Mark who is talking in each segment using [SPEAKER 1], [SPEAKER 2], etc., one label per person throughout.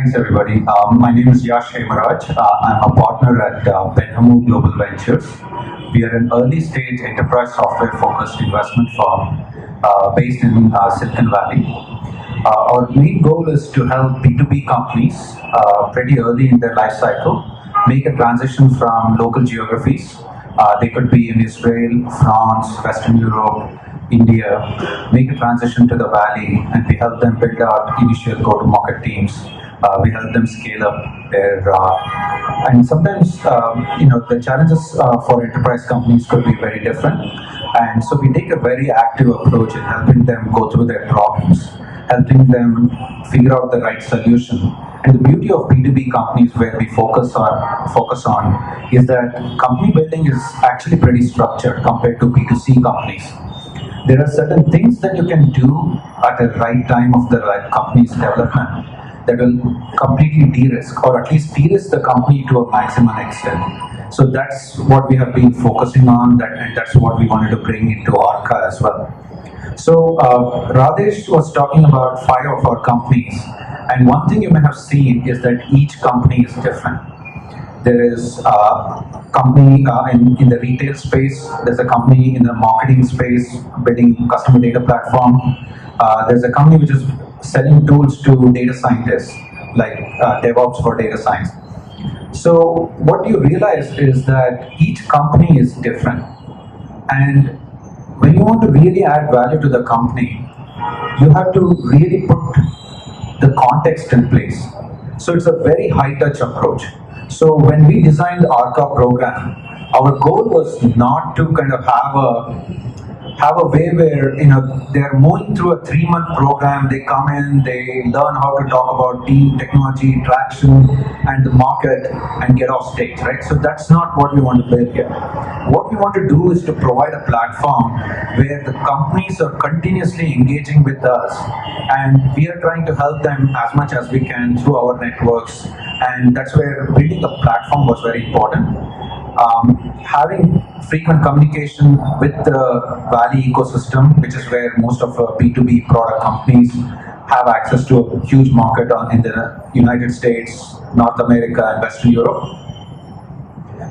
[SPEAKER 1] Thanks, everybody. My name is Yash Hemaraj. I'm a partner at Benhamou Global Ventures. We are an early-stage enterprise software-focused investment firm based in Silicon Valley. Our main goal is to help B2B companies pretty early in their life cycle make a transition from local geographies. They could be in Israel, France, Western Europe, India, make a transition to the valley, and we help them build out initial go-to-market teams. We help them scale up their, and sometimes the challenges for enterprise companies could be very different. And so we take a very active approach in helping them go through their problems, helping them figure out the right solution. And the beauty of B2B companies where we focus on is that company building is actually pretty structured compared to B2C companies. There are certain things that you can do at the right time of the company's development that will completely de-risk or at least de-risk the company to a maximum extent. So that's what we have been focusing on, and that's what we wanted to bring into Arka as well. So Radesh was talking about 5 of our companies, and one thing you may have seen is that each company is different. There is a company in the retail space, there's a company in the marketing space building customer data platform, there's a company which is selling tools to data scientists, like DevOps for data science. So what you realize is that each company is different, and when you want to really add value to the company, you have to really put the context in place. So it's a very high-touch approach. So when we designed the Arka program, our goal was not to kind of have a way where they're moving through a 3-month program. They come in, they learn how to talk about team, technology, traction, and the market, and get off stage, right? So that's not what we want to build here. What we want to do is to provide a platform where the companies are continuously engaging with us, and we are trying to help them as much as we can through our networks, and that's where building a platform was very important. Having frequent communication with the Valley ecosystem, which is where most of B2B product companies have access to a huge market in the United States, North America, and Western Europe.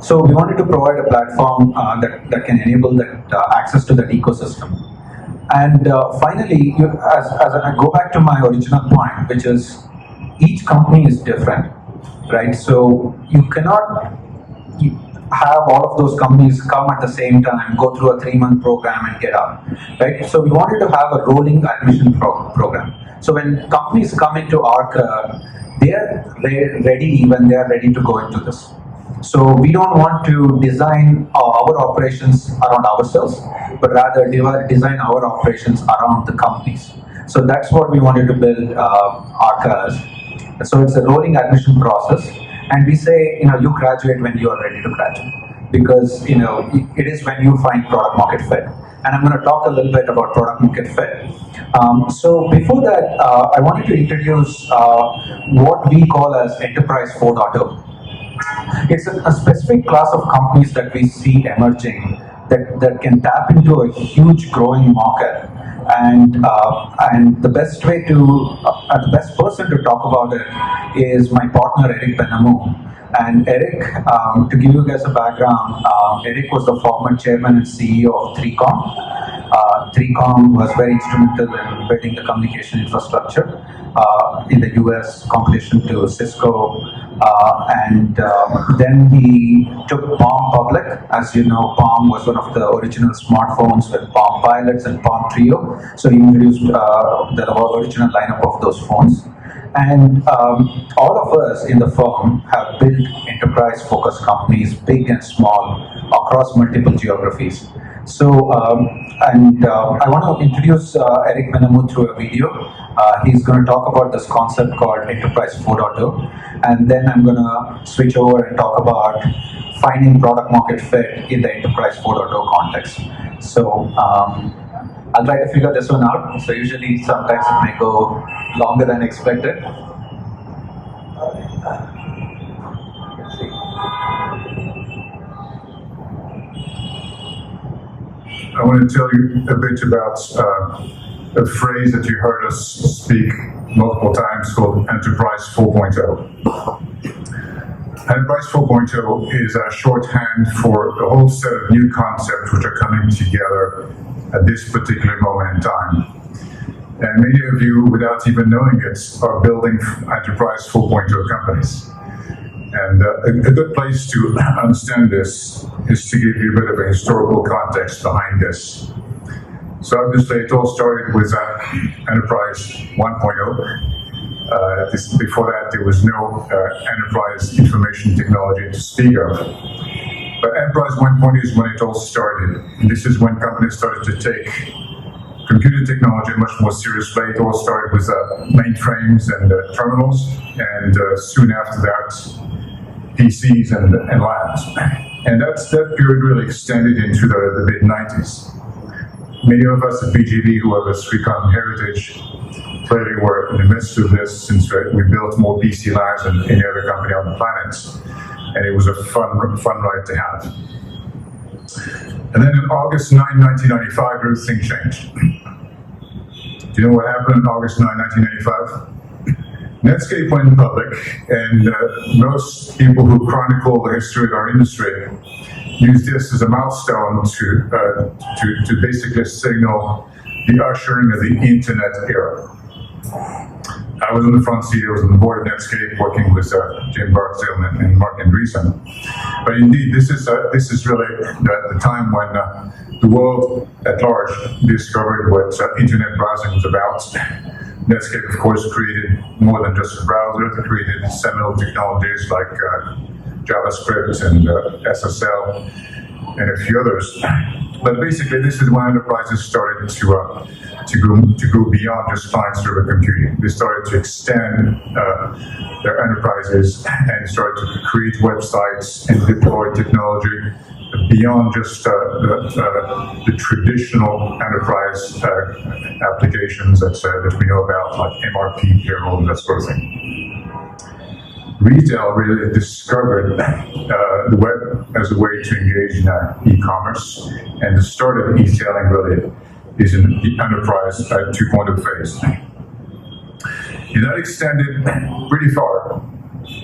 [SPEAKER 1] So we wanted to provide a platform that can enable that access to that ecosystem. And finally, as I go back to my original point, which is each company is different, right? So you cannot have all of those companies come at the same time, go through a 3-month program and get out, right? So we wanted to have a rolling admission program. So when companies come into Arka, they are ready when they are ready to go into this. So we don't want to design our operations around ourselves, but rather design our operations around the companies. So that's what we wanted to build Arka as. So it's a rolling admission process. And we say, you graduate when you are ready to graduate, because it is when you find product market fit. And I'm going to talk a little bit about product market fit. So before that, I wanted to introduce what we call as Enterprise 4.0. It's a specific class of companies that we see emerging that can tap into a huge growing market. And the best way the best person to talk about it is my partner Eric Benhamou. And Eric, to give you guys a background, Eric was the former chairman and CEO of 3Com. 3Com was very instrumental in building the communication infrastructure in the US, competition to Cisco. And then he took Palm public. As you know, Palm was one of the original smartphones with Palm Pilots and Palm Trio. So he introduced the original lineup of those phones. And all of us in the firm have built enterprise-focused companies, big and small, across multiple geographies. So, I want to introduce Eric Benhamou through a video. He's going to talk about this concept called Enterprise 4.0, and then I'm going to switch over and talk about finding product market fit in the Enterprise 4.0 context. So, I'll try to figure this one out. So usually, sometimes it may go longer than expected. Let's see.
[SPEAKER 2] I want to tell you a bit about a phrase that you heard us speak multiple times, called Enterprise 4.0. Enterprise 4.0 is a shorthand for a whole set of new concepts which are coming together at this particular moment in time. And many of you, without even knowing it, are building Enterprise 4.0 companies. And a good place to understand this is to give you a bit of a historical context behind this. So obviously it all started with Enterprise 1.0. Before that, there was no enterprise information technology to speak of. But Enterprise 1.0 is when it all started. And this is when companies started to take computer technology much more seriously. It all started with mainframes and terminals, and soon after that, PCs and labs. And that period really extended into the mid-90s. Many of us at BGV who have a 3Com heritage clearly were in the midst of this, since we built more PC labs than any other company on the planet, and it was a fun ride to have. And then on August 9, 1995, everything changed. Do you know what happened on August 9, 1995? Netscape went public, and most people who chronicle the history of our industry use this as a milestone to basically signal the ushering of the internet era. I was on the front seat, I was on the board of Netscape working with Jim Barksdale and Mark Andreessen. But indeed, this is really the time when the world at large discovered what internet browsing was about. Netscape, of course, created more than just a browser. They created seminal technologies like JavaScript and SSL and a few others. But basically, this is when enterprises started to go beyond just client-server computing. They started to extend their enterprises and started to create websites and deploy technology beyond just the traditional enterprise applications that we know about, like MRP, payroll, and that sort of thing. Retail really discovered the web as a way to engage in e-commerce, and the start of e-tailing really is in the enterprise 2.0 phase. And that extended pretty far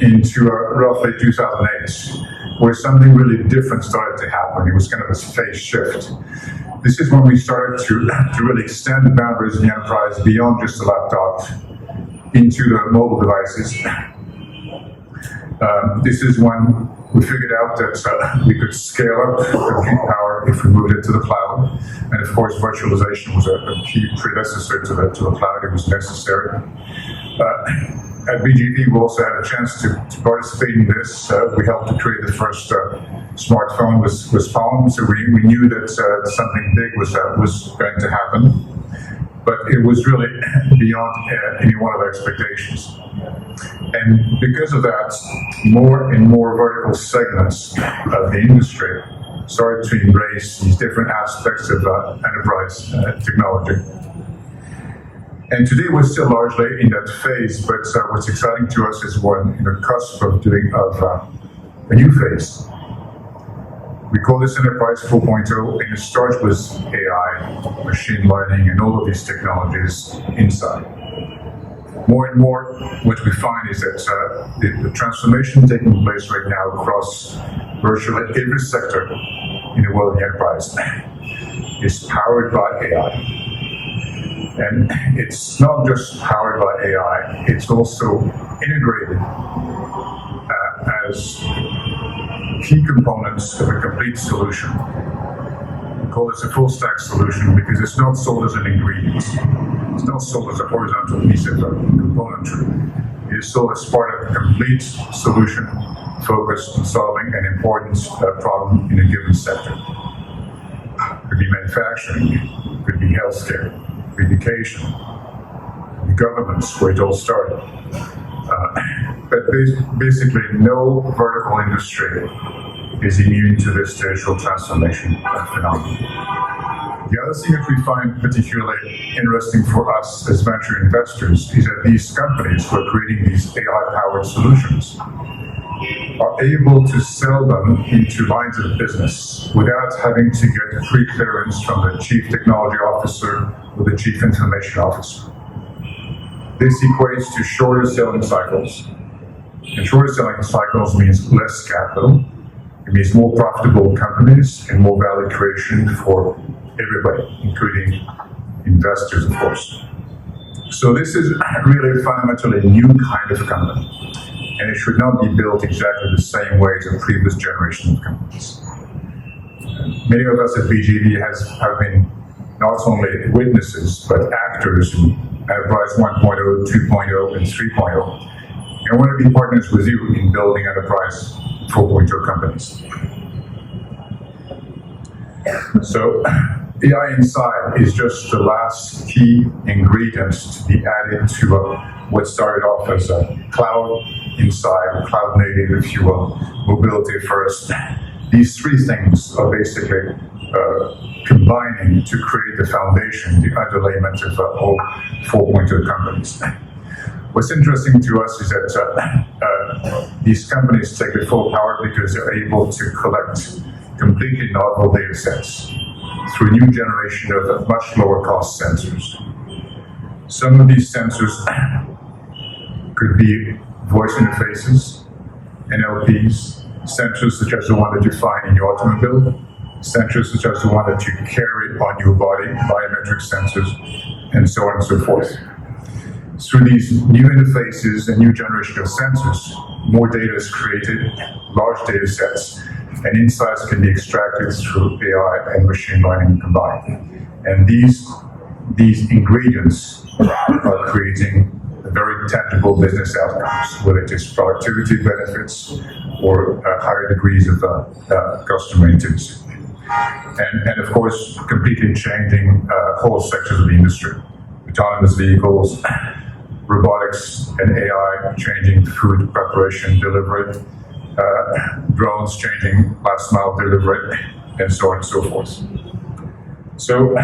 [SPEAKER 2] into roughly 2008, where something really different started to happen. It was kind of a phase shift. This is when we started to really extend the boundaries of the enterprise beyond just the laptop into the mobile devices. This is when we figured out that we could scale up compute power if we moved it to the cloud. And of course, virtualization was a key predecessor to the cloud. It was necessary. At BGP, we also had a chance to participate in this. We helped to create the first smartphone with Palm, so we knew that something big was going to happen. But it was really beyond any one of our expectations. And because of that, more and more vertical segments of the industry started to embrace these different aspects of enterprise technology. And today we're still largely in that phase, but what's exciting to us is we're on the cusp of a new phase. We call this Enterprise 4.0, and it starts with AI, machine learning, and all of these technologies inside. More and more, what we find is that the transformation taking place right now across virtually every sector in the world of the enterprise is powered by AI. And it's not just powered by AI, it's also integrated as key components of a complete solution. We call this a full stack solution because it's not sold as an ingredient. It's not sold as a horizontal piece of componentry. It is sold as part of a complete solution focused on solving an important problem in a given sector. It could be manufacturing, it could be healthcare, education, the governments, where it all started. But basically, no vertical industry is immune to this digital transformation phenomenon. The other thing that we find particularly interesting for us as venture investors is that these companies who are creating these AI-powered solutions are able to sell them into lines of business without having to get pre-clearance from the chief technology officer or the chief information officer. This equates to shorter selling cycles. And shorter selling cycles means less capital. It means more profitable companies and more value creation for everybody, including investors, of course. So this is really fundamentally a new kind of company, and it should not be built exactly the same way as a previous generation of companies. Many of us at BGV have been not only witnesses, but actors in Enterprise 1.0, 2.0, and 3.0. And I want to be partners with you in building Enterprise 4.0 companies. So, AI inside is just the last key ingredient to be added to what started off as a cloud inside, cloud native, if you will, mobility first. These three things are basically combining to create the foundation, the underlayment of all 4.0 companies. What's interesting to us is that these companies take the full power because they're able to collect completely novel data sets through a new generation of much lower cost sensors. Some of these sensors could be voice interfaces, NLPs, sensors such as the one that you find in your automobile, sensors such as the one that you carry on your body, biometric sensors, and so on and so forth. Through these new interfaces and new generation of sensors, more data is created, large data sets, and insights can be extracted through AI and machine learning combined. And these ingredients are creating very tangible business outcomes, whether it is productivity benefits or higher degrees of customer intimacy. And of course, completely changing whole sectors of the industry. Autonomous vehicles, robotics and AI changing food preparation, delivery, drones changing last mile delivery, and so on and so forth. So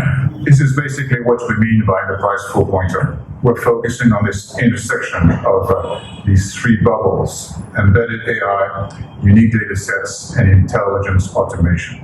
[SPEAKER 2] this is basically what we mean by Enterprise 4.0. We're focusing on this intersection of these three bubbles: embedded AI, unique data sets, and intelligence automation.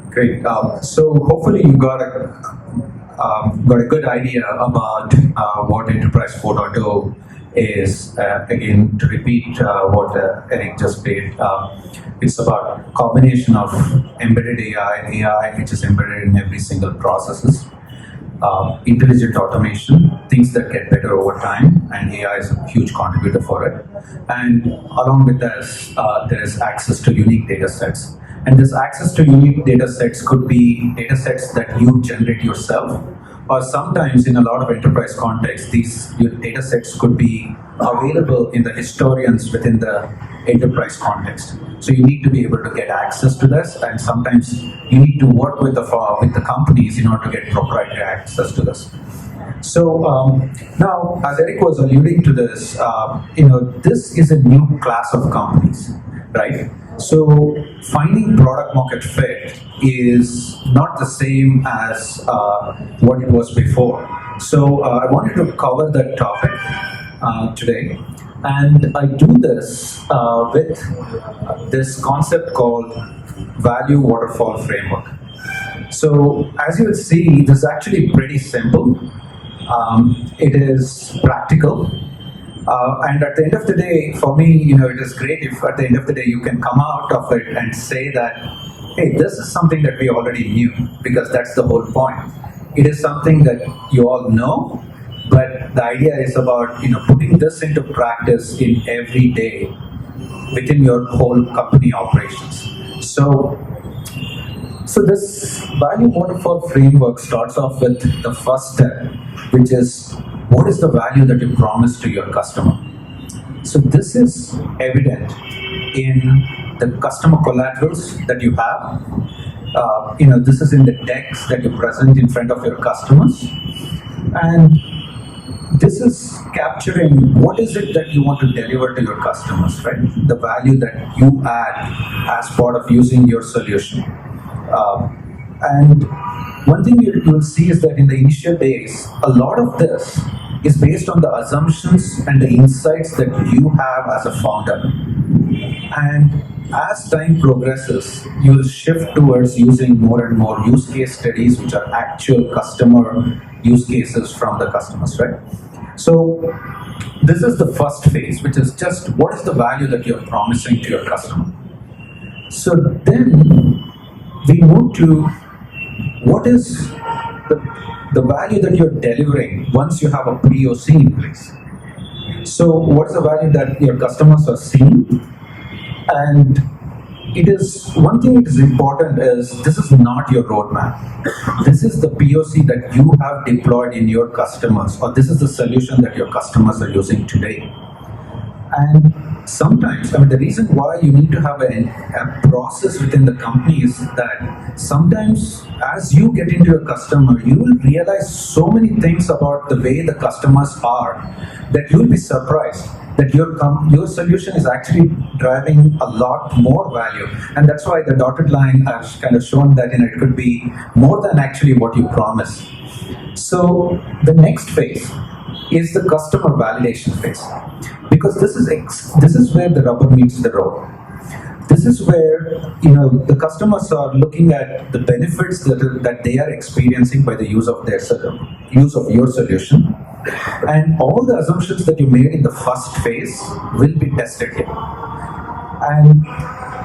[SPEAKER 1] Great. So hopefully you got a good idea about what Enterprise 4.0 is. Again, to repeat what Eric just did, it's about combination of embedded AI which is embedded in every single processes, intelligent automation, things that get better over time, and AI is a huge contributor for it. And along with this, there is access to unique data sets. And this access to unique data sets could be data sets that you generate yourself, or sometimes in a lot of enterprise contexts, these data sets could be available in the historians within the enterprise context. So you need to be able to get access to this, and sometimes you need to work with the companies in order to get proprietary access to this. So now, as Eric was alluding to this, this is a new class of companies, right? So finding product market fit is not the same as what it was before. So I wanted to cover that topic today, and I do this with this concept called value waterfall framework. So as you will see, this is actually pretty simple. It is practical. And at the end of the day, for me, it is great if at the end of the day you can come out of it and say that, hey, this is something that we already knew, because that's the whole point. It is something that you all know, but the idea is about putting this into practice in every day within your whole company operations. So this value waterfall framework starts off with the first step, which is, what is the value that you promise to your customer? So this is evident in the customer collaterals that you have. This is in the decks that you present in front of your customers. And this is capturing what is it that you want to deliver to your customers, right? The value that you add as part of using your solution. And one thing you'll see is that in the initial days, a lot of this is based on the assumptions and the insights that you have as a founder. And as time progresses, you will shift towards using more and more use case studies, which are actual customer use cases from the customers, right? So this is the first phase, which is just what is the value that you're promising to your customer. So then we move to what is the value that you're delivering once you have a POC in place. So what is the value that your customers are seeing? And it is one thing that is important is this is not your roadmap. This is the POC that you have deployed in your customers, or this is the solution that your customers are using today. And sometimes, the reason why you need to have a process within the company is that sometimes as you get into your customer, you will realize so many things about the way the customers are that you will be surprised that your solution is actually driving a lot more value. And that's why the dotted line has kind of shown that it could be more than actually what you promise. So the next phase is the customer validation phase, because this is where the rubber meets the road. This is where the customers are looking at the benefits that they are experiencing by the use of your solution, and all the assumptions that you made in the first phase will be tested here. And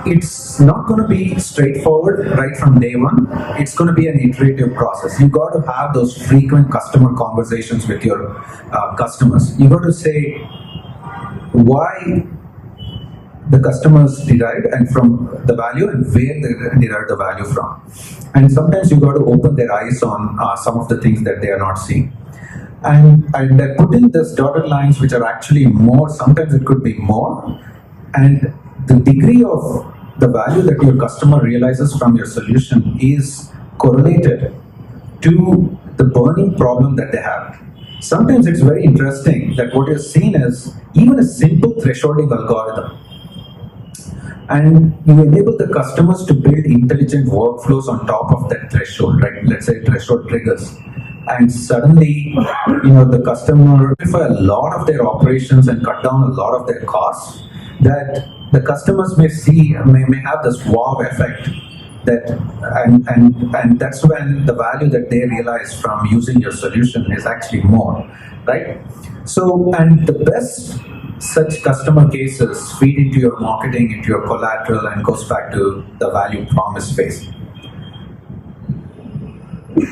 [SPEAKER 1] it's not going to be straightforward right from day one. It's going to be an iterative process. You got to have those frequent customer conversations with your customers. You got to say why the customers derived and from the value and where they derive the value from. And sometimes you got to open their eyes on some of the things that they are not seeing. And I put in this dotted lines which are actually more, sometimes it could be more. And the degree of the value that your customer realizes from your solution is correlated to the burning problem that they have. Sometimes it's very interesting that what you're seeing is even a simple thresholding algorithm, and you enable the customers to build intelligent workflows on top of that threshold, right? Let's say threshold triggers. And suddenly, the customer simplify a lot of their operations and cut down a lot of their costs, that the customers may have this wow effect, and that's when the value that they realize from using your solution is actually more, right? So, and the best such customer cases feed into your marketing, into your collateral, and goes back to the value promise phase.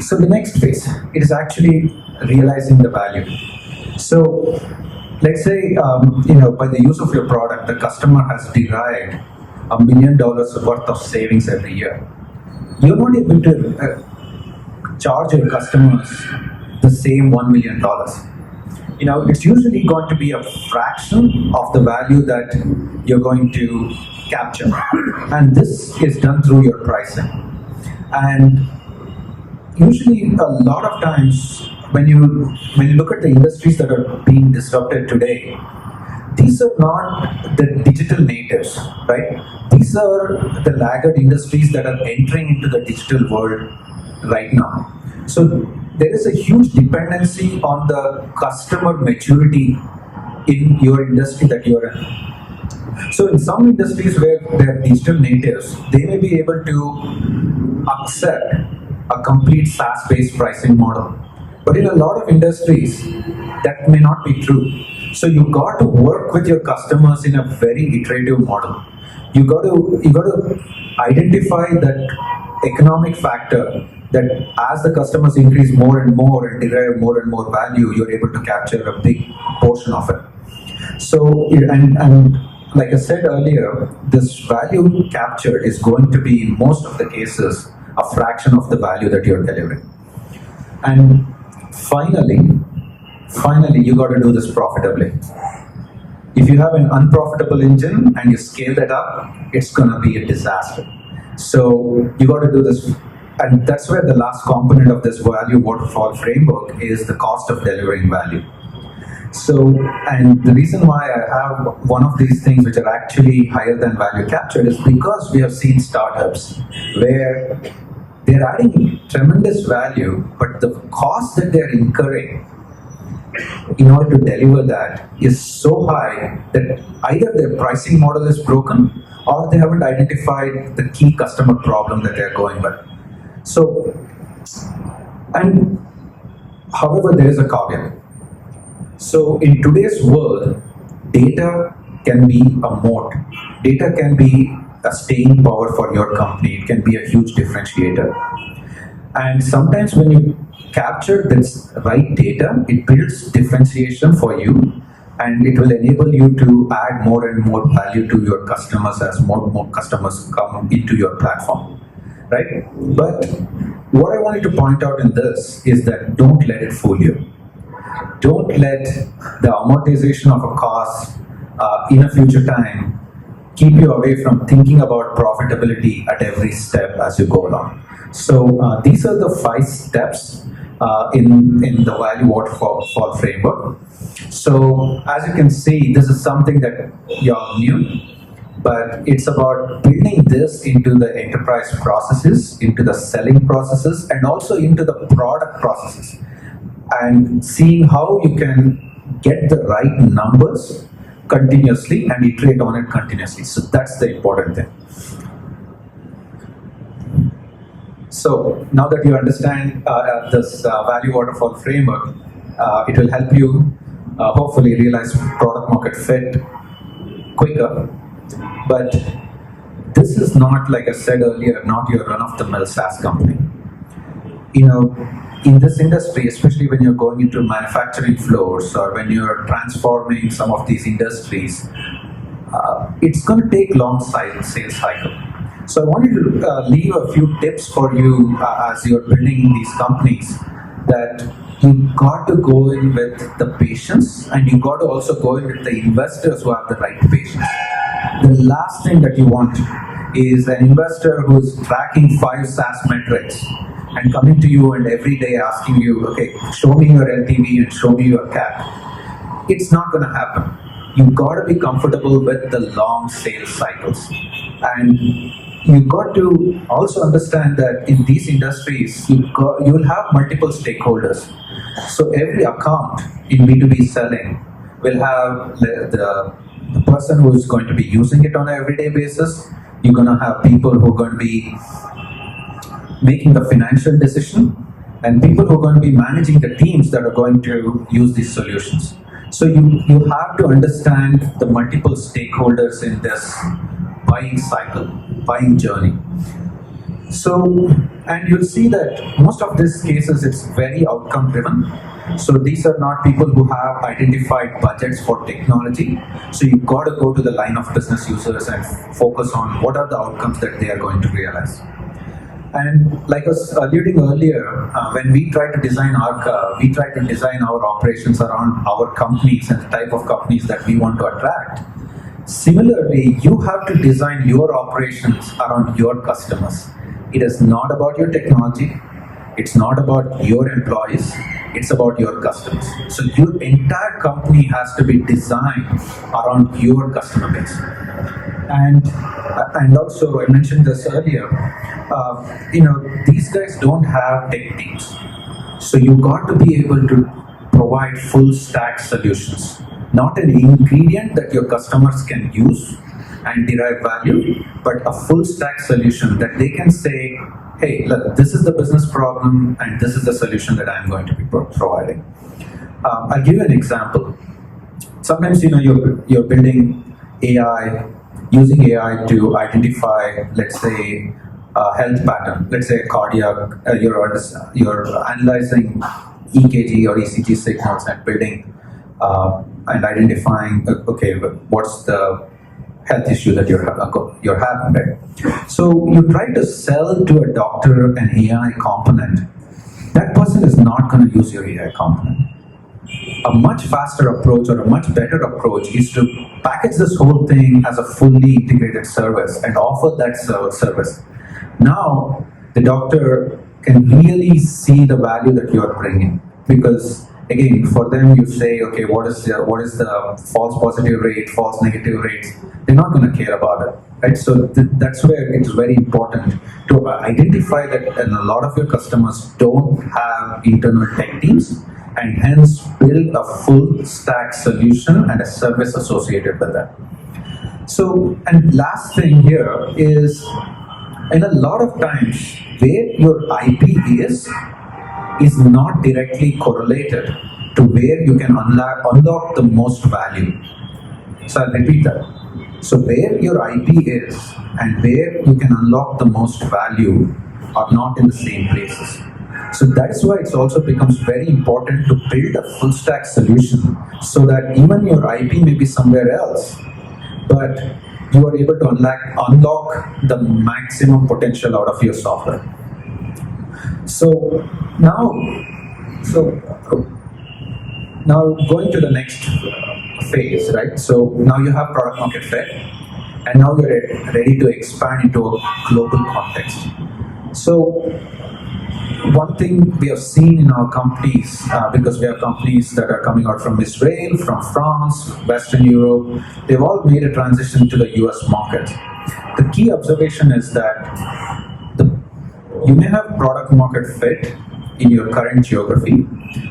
[SPEAKER 1] So the next phase, it is actually realizing the value. So let's say, by the use of your product, the customer has derived $1 million worth of savings every year. You're not able to charge your customers the same $1 million. It's usually going to be a fraction of the value that you're going to capture. And this is done through your pricing. And usually a lot of times when you look at the industries that are being disrupted today, these are not the digital natives, right? These are the laggard industries that are entering into the digital world right now. So there is a huge dependency on the customer maturity in your industry that you're in. So in some industries where they're digital natives, they may be able to accept a complete SaaS-based pricing model. But in a lot of industries, that may not be true. So you got to work with your customers in a very iterative model. You got to identify that economic factor that as the customers increase more and more and derive more and more value, you're able to capture a big portion of it. So, and like I said earlier, this value captured is going to be in most of the cases a fraction of the value that you're delivering. And finally, you got to do this profitably. If you have an unprofitable engine and you scale that up, it's going to be a disaster. So you got to do this, and that's where the last component of this value waterfall framework is the cost of delivering value. So, and the reason why I have one of these things which are actually higher than value captured is because we have seen startups where they're adding tremendous value, but the cost that they're incurring in order to deliver that is so high that either their pricing model is broken or they haven't identified the key customer problem that they're going with. So, and however, there is a caveat. So, in today's world, data can be a moat. Data can be a staying power for your company. It can be a huge differentiator. And sometimes when you capture this right data, it builds differentiation for you, and it will enable you to add more and more value to your customers as more and more customers come into your platform, right? But what I wanted to point out in this is that don't let it fool you. Don't let the amortization of a cost in a future time keep you away from thinking about profitability at every step as you go along. So these are the 5 steps in the value waterfall framework. So as you can see, this is something that you're new, but it's about building this into the enterprise processes, into the selling processes, and also into the product processes, and seeing how you can get the right numbers continuously and iterate on it continuously. So that's the important thing. So now that you understand this value waterfall framework, it will help you hopefully realize product market fit quicker. But this is not, like I said earlier, not your run-of-the-mill SaaS company. You know, in this industry, especially when you're going into manufacturing floors or when you're transforming some of these industries, it's going to take long sales cycle. So I wanted to leave a few tips for you as you're building these companies, that you got to go in with the patience, and you got to also go in with the investors who have the right patience. The last thing that you want is an investor who's tracking 5 SaaS metrics and coming to you and every day asking you, okay, show me your LTV and show me your CAC. It's not going to happen. You got to be comfortable with the long sales cycles, and you got to also understand that in these industries you will have multiple stakeholders. So every account in B2B selling will have the person who is going to be using it on an everyday basis. You're going to have people who are going to be making the financial decision, and people who are going to be managing the teams that are going to use these solutions. So you have to understand the multiple stakeholders in this buying cycle, buying journey. So, and you'll see that most of these cases, it's very outcome driven. So these are not people who have identified budgets for technology. So you've got to go to the line of business users and focus on what are the outcomes that they are going to realize. And like I was alluding earlier, when we try to design Arka, we try to design our operations around our companies and the type of companies that we want to attract. Similarly, you have to design your operations around your customers. It is not about your technology. It's not about your employees. It's about your customers. So your entire company has to be designed around your customer base. And also, I mentioned this earlier, these guys don't have tech teams. So you got to be able to provide full stack solutions, not an ingredient that your customers can use and derive value, but a full stack solution that they can say, hey, look, this is the business problem and this is the solution that I'm going to be providing. I'll give you an example. Sometimes, you're building AI, using AI to identify, let's say, a health pattern, let's say cardiac, you're analyzing EKG or ECG signals and building and identifying, okay, what's the health issue that you're having, right? So you try to sell to a doctor an AI component. That person is not going to use your AI component. A much faster approach or a much better approach is to package this whole thing as a fully integrated service and offer that service. Now, the doctor can really see the value that you are bringing, because again, for them, you say, okay, what is the false positive rate, false negative rates? They're not going to care about it, right? So that's where it's very important to identify that a lot of your customers don't have internal tech teams, and hence build a full stack solution and a service associated with that. So, and last thing here is, in a lot of times, where your IP is not directly correlated to where you can unlock the most value. So I'll repeat that. So where your IP is and where you can unlock the most value are not in the same places. So that is why it also becomes very important to build a full stack solution, so that even your IP may be somewhere else, but you are able to unlock the maximum potential out of your software. So now going to the next phase, right? So now you have product market fit, and now you're ready to expand into a global context. So one thing we have seen in our companies, because we have companies that are coming out from Israel, from France, Western Europe, they've all made a transition to the US market. The key observation is that you may have product market fit in your current geography,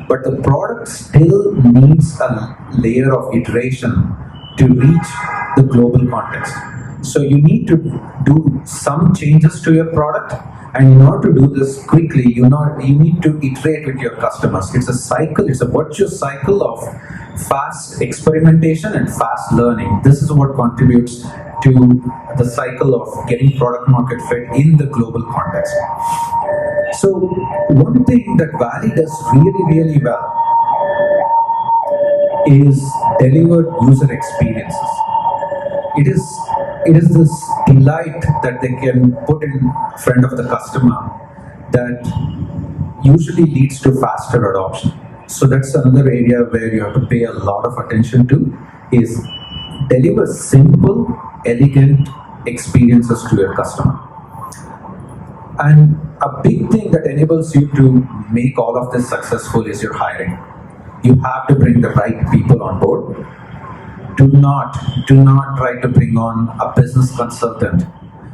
[SPEAKER 1] but the product still needs a layer of iteration to reach the global context. So you need to do some changes to your product, and in order to do this quickly, you need to iterate with your customers. It's a cycle, it's a virtuous cycle of fast experimentation and fast learning. This is what contributes to the cycle of getting product market fit in the global context. So one thing that Valley does really, really well is deliver user experiences. It is this delight that they can put in front of the customer that usually leads to faster adoption. So that's another area where you have to pay a lot of attention to, is deliver simple, elegant experiences to your customer. And a big thing that enables you to make all of this successful is your hiring. You have to bring the right people on board. Do not try to bring on a business consultant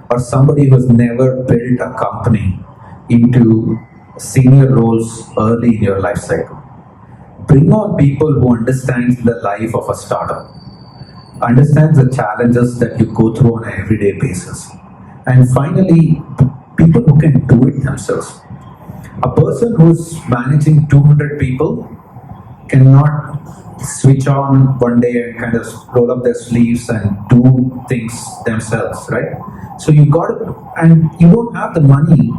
[SPEAKER 1] or somebody who's never built a company into senior roles early in your life cycle. Bring on people who understand the life of a startup, understands the challenges that you go through on an everyday basis. And finally, people who can do it themselves. A person who's managing 200 people cannot switch on one day and kind of roll up their sleeves and do things themselves, right? So you got to, and you don't have the money,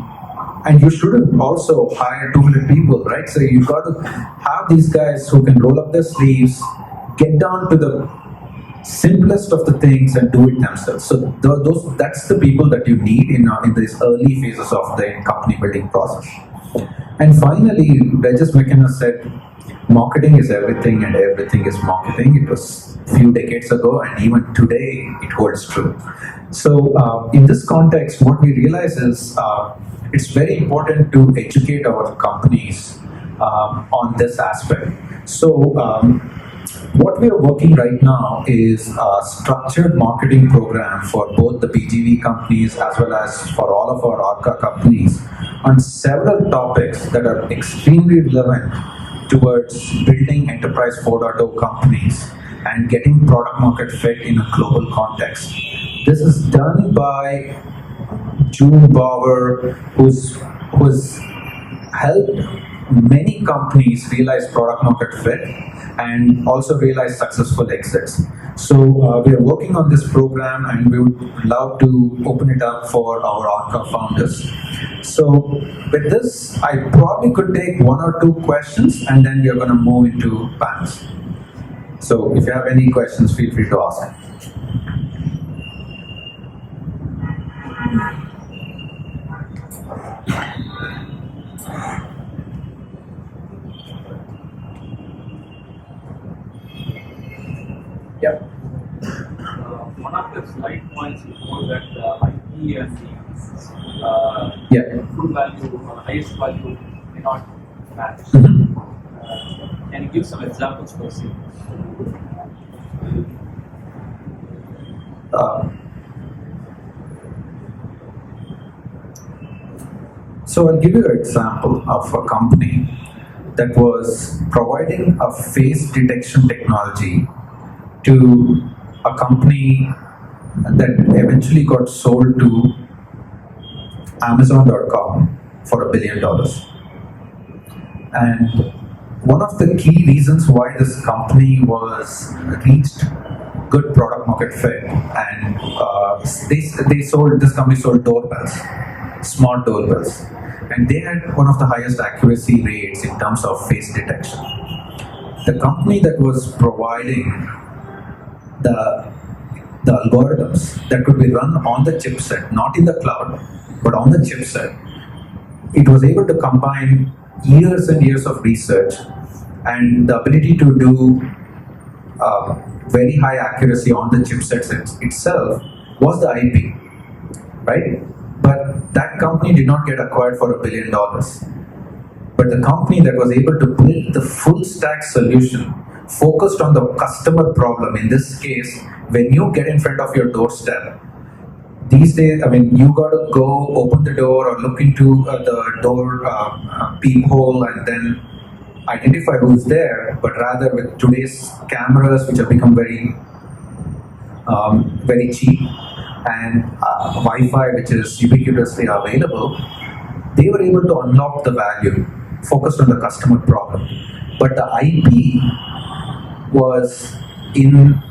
[SPEAKER 1] and you shouldn't also hire 200 people, right? So you got to have these guys who can roll up their sleeves, get down to the simplest of the things and do it themselves. So that's the people that you need in these early phases of the company building process. And finally, Regis McKenna said, marketing is everything and everything is marketing. It was a few decades ago, and even today it holds true. So in this context, what we realize is it's very important to educate our companies on this aspect. So what we are working right now is a structured marketing program for both the BGV companies as well as for all of our Arka companies on several topics that are extremely relevant towards building enterprise 4.0 companies and getting product market fit in a global context. This is done by June Bauer, who's helped many companies realize product market fit and also realize successful exits. So we are working on this program, and we would love to open it up for our Arka founders. So with this, I probably could take one or two questions, and then we are going to move into panels. So if you have any questions, feel free to ask. Yeah.
[SPEAKER 3] One of the slide points before that IP and the full value or highest value may not match. Can you give some examples for us?
[SPEAKER 1] So I'll give you an example of a company that was providing a face detection technology to a company that eventually got sold to Amazon.com for $1 billion. And one of the key reasons why this company was reached good product market fit, and this company sold doorbells, smart doorbells, and they had one of the highest accuracy rates in terms of face detection. The company that was providing the algorithms that could be run on the chipset, not in the cloud, but on the chipset, it was able to combine years and years of research and the ability to do very high accuracy on the chipsets itself was the IP, right? But that company did not get acquired for $1 billion. But the company that was able to build the full stack solution focused on the customer problem, in this case, when you get in front of your doorstep, these days, I mean, you got to go open the door or look into the door peephole and then identify who's there. But rather, with today's cameras, which have become very, very cheap, and Wi-Fi, which is ubiquitously available, they were able to unlock the value, focused on the customer problem. But the IP was in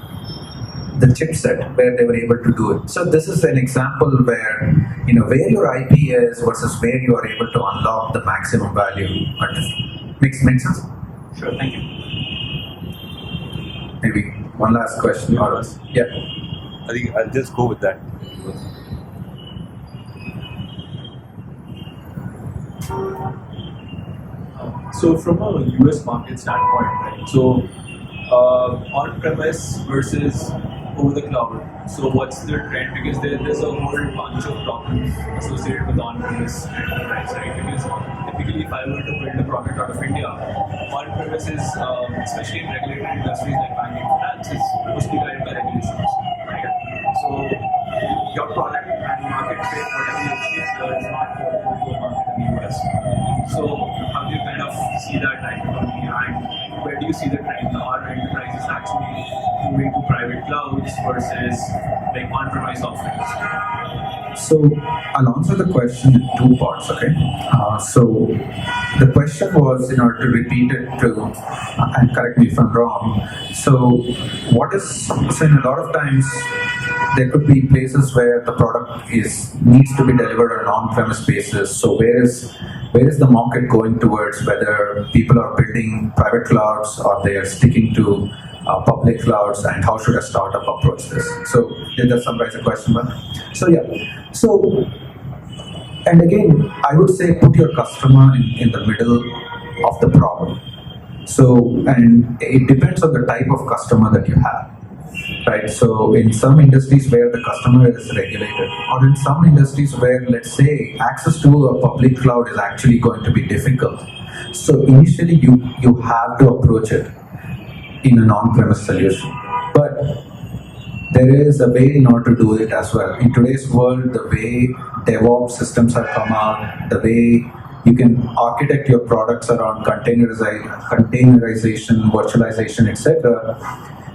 [SPEAKER 1] the chipset where they were able to do it. So this is an example where, where your IP is versus where you are able to unlock the maximum value. Makes sense?
[SPEAKER 3] Sure, thank you.
[SPEAKER 1] Maybe one last question or else. Yeah.
[SPEAKER 4] I think I'll just go with that.
[SPEAKER 3] So from a US market standpoint, right? So on-premise versus over the cloud. So what's the trend? Because there's a whole bunch of problems associated with on-premise enterprise, right? Because typically, if I were to build a product out of India, on-premise is, especially in regulated industries like banking and finance, is mostly guided by regulations, right? So your product and market fit, whatever you achieve here, is not your go-to market in the US. So how do you kind of see that dichotomy, and where do you see the trend? Are enterprises actually moving to private clouds versus like on-premise offerings?
[SPEAKER 1] So I'll answer the question in two parts, okay? So the question was, to repeat it and correct me if I'm wrong. So in a lot of times, there could be places where the product needs to be delivered on an on-premise basis. So where is the market going towards, whether people are building private clouds or they are sticking to public clouds, and how should a startup approach this? So did that summarize the question, man? So yeah. So, and again, I would say put your customer in the middle of the problem. So, and it depends on the type of customer that you have. Right, so in some industries where the customer is regulated, or in some industries where, let's say, access to a public cloud is actually going to be difficult. So initially, you have to approach it in a on-premise solution. But there is a way in order to do it as well. In today's world, the way DevOps systems have come out, the way you can architect your products around containerization, virtualization, etc.,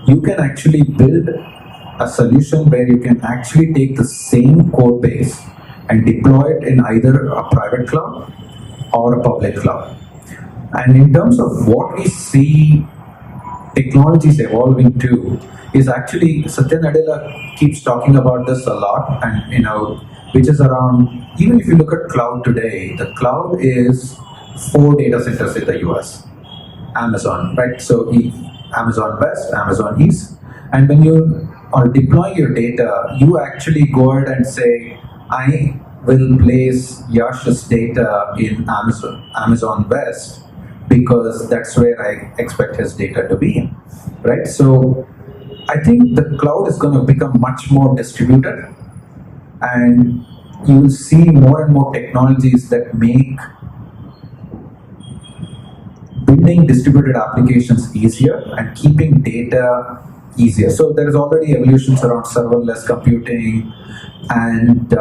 [SPEAKER 1] you can actually build a solution where you can actually take the same code base and deploy it in either a private cloud or a public cloud. And in terms of what we see technologies evolving to, is actually, Satya Nadella keeps talking about this a lot, and which is around, even if you look at cloud today, the cloud is 4 data centers in the US. Amazon, right? So Amazon West, Amazon East, and when you are deploying your data, you actually go ahead and say, I will place Yash's data in Amazon West, because that's where I expect his data to be, right? So I think the cloud is going to become much more distributed, and you will see more and more technologies that make building distributed applications easier and keeping data easier. So there is already evolutions around serverless computing and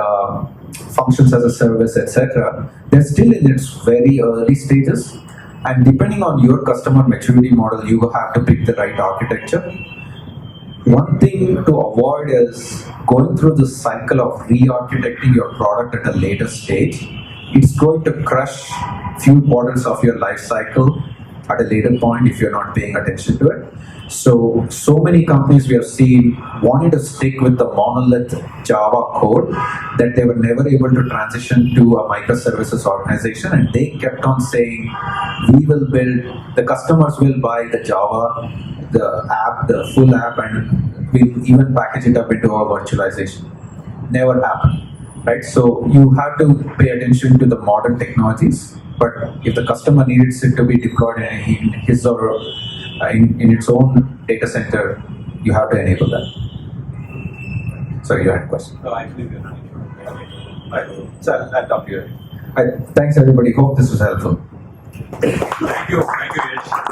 [SPEAKER 1] functions as a service, etc. They're still in its very early stages, and depending on your customer maturity model, you will have to pick the right architecture. One thing to avoid is going through the cycle of re-architecting your product at a later stage. It's going to crush few quarters of your life cycle at a later point if you're not paying attention to it. So many companies we have seen wanted to stick with the monolith Java code that they were never able to transition to a microservices organization, and they kept on saying, we will build, the customers will buy the Java, the app, the full app, and we'll even package it up into our virtualization. Never happened, right? So you have to pay attention to the modern technologies, but if the customer needs it to be deployed in his or in its own data center, you have to enable that. Sorry, you had a question.
[SPEAKER 3] No, actually, we're not.
[SPEAKER 4] Right. So I'll talk to you.
[SPEAKER 1] Thanks everybody. Hope this was helpful.
[SPEAKER 3] Thank you, Yash.